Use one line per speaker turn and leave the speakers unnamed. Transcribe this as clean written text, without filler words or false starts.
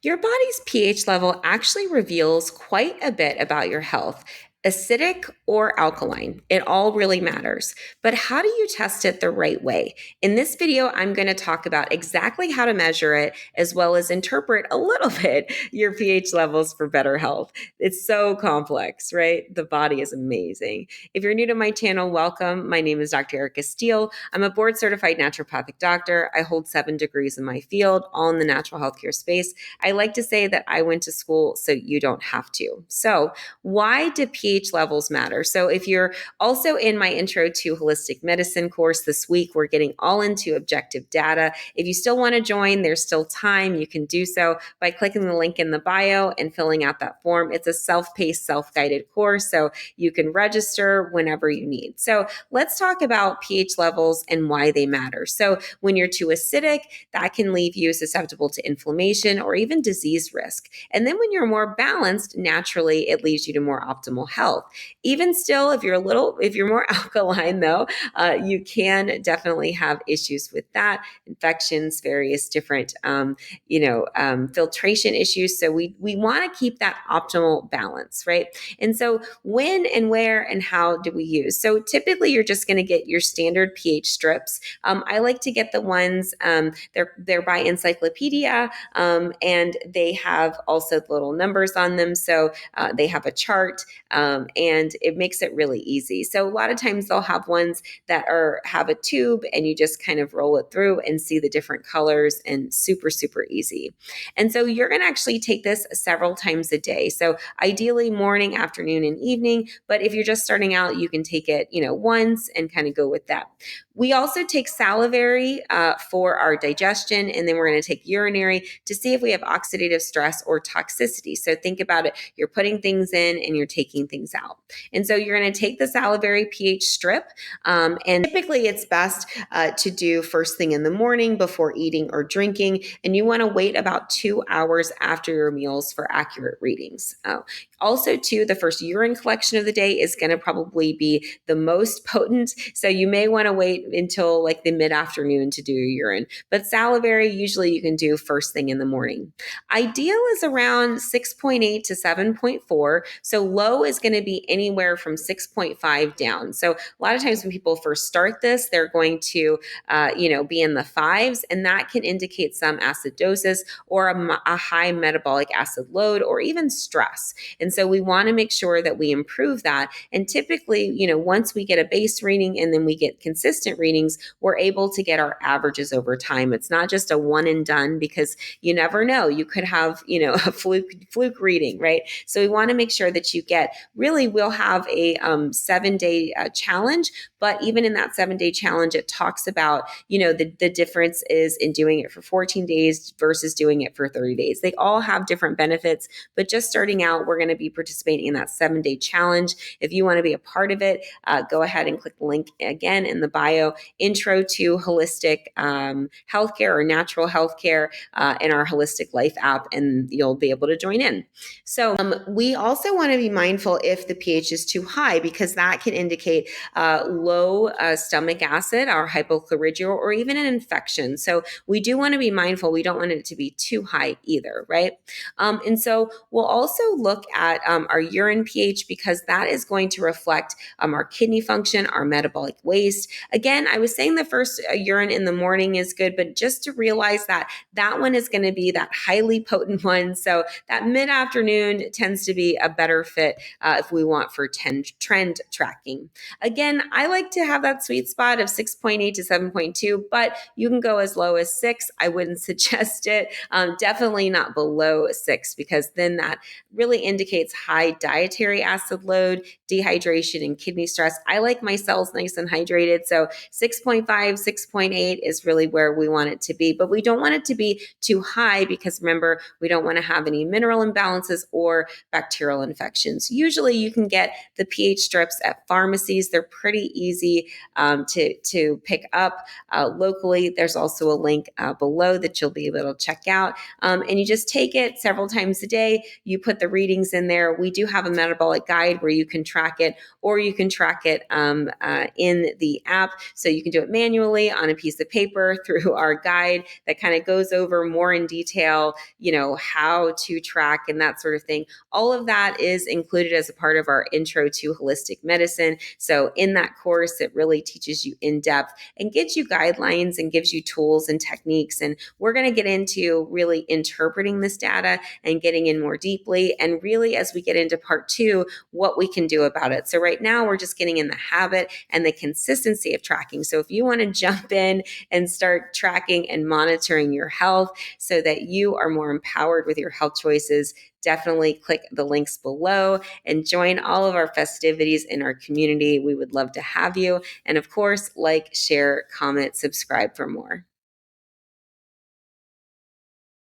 Your body's pH level actually reveals quite a bit about your health. Acidic or alkaline, it all really matters. But how do you test it the right way? In this video, I'm going to talk about exactly how to measure it, as well as interpret a little bit your pH levels for better health. It's so complex, right? The body is amazing. If you're new to my channel, welcome. My name is Dr. Erica Steele. I'm a board certified naturopathic doctor. I hold 7 degrees in my field, all in the natural healthcare space. I like to say that I went to school so you don't have to. So, why do pH levels matter? So, if you're also in my intro to holistic medicine course this week, we're getting all into objective data. If you still want to join, there's still time. You can do so by clicking the link in the bio and filling out that form. It's a self-paced, self-guided course, so you can register whenever you need. So, let's talk about pH levels and why they matter. So, when you're too acidic, that can leave you susceptible to inflammation or even disease risk. And then when you're more balanced, naturally, it leads you to more optimal health. Even still, if you're more alkaline though, you can definitely have issues with that, infections, various different, filtration issues. So we want to keep that optimal balance, right? And so when and where and how do we use? So typically you're just going to get your standard pH strips. I like to get the ones, they're by Encyclopedia, and they have also little numbers on them. So they have a chart, and it makes it really easy. So a lot of times they'll have ones that have a tube, and you just kind of roll it through and see the different colors, and super, super easy. And so you're going to actually take this several times a day. So ideally morning, afternoon, and evening. But if you're just starting out, you can take it, once and kind of go with that. We also take salivary for our digestion, and then we're going to take urinary to see if we have oxidative stress or toxicity. So think about it. You're putting things in and you're taking things out. And so you're going to take the salivary pH strip, and typically it's best to do first thing in the morning before eating or drinking, and you want to wait about 2 hours after your meals for accurate readings. Also, too, the first urine collection of the day is going to probably be the most potent. So you may want to wait until like the mid-afternoon to do your urine. But salivary, usually you can do first thing in the morning. Ideal is around 6.8 to 7.4. So low is going to be anywhere from 6.5 down. So a lot of times when people first start this, they're going to, be in the fives, and that can indicate some acidosis or a high metabolic acid load or even stress. And so we want to make sure that we improve that. And typically, once we get a base reading and then we get consistent readings, we're able to get our averages over time. It's not just a one and done, because you never know. You could have, a fluke reading, right? So we want to make sure that you we'll have a 7-day challenge. But even in that 7-day challenge, it talks about, the difference is in doing it for 14 days versus doing it for 30 days. They all have different benefits, but just starting out, we're going to be participating in that 7-day challenge. If you want to be a part of it, go ahead and click the link again in the bio, Intro to Holistic Healthcare or Natural Healthcare in our Holistic Life app, and you'll be able to join in. So we also want to be mindful if the pH is too high, because that can indicate low stomach acid or hypochlorhydria or even an infection. So we do want to be mindful. We don't want it to be too high either, right? And so we'll also look at our urine pH, because that is going to reflect our kidney function, our metabolic waste. Again, I was saying the first urine in the morning is good, but just to realize that that one is going to be that highly potent one. So that mid-afternoon tends to be a better fit if we want for trend tracking. Again, I like to have that sweet spot of 6.8 to 7.2, but you can go as low as 6. I wouldn't suggest it. Definitely not below 6, because then that really indicates high dietary acid load, dehydration, and kidney stress. I like my cells nice and hydrated. So 6.5, 6.8 is really where we want it to be, but we don't want it to be too high, because remember, we don't want to have any mineral imbalances or bacterial infections. Usually you can get the pH strips at pharmacies. They're pretty easy to pick up locally. There's also a link below that you'll be able to check out. And you just take it several times a day. You put the readings in there. We do have a metabolic guide where you can track it, or you can track it in the app. So you can do it manually on a piece of paper through our guide that kind of goes over more in detail, how to track and that sort of thing. All of that is included as a part of our intro to holistic medicine. So in that course, it really teaches you in depth and gives you guidelines and gives you tools and techniques. And we're going to get into really interpreting this data and getting in more deeply. And really, as we get into part 2, what we can do about it. So right now, we're just getting in the habit and the consistency of tracking. So if you want to jump in and start tracking and monitoring your health so that you are more empowered with your health choices, definitely click the links below and join all of our festivities in our community. We would love to have you. And of course, like, share, comment, subscribe for more.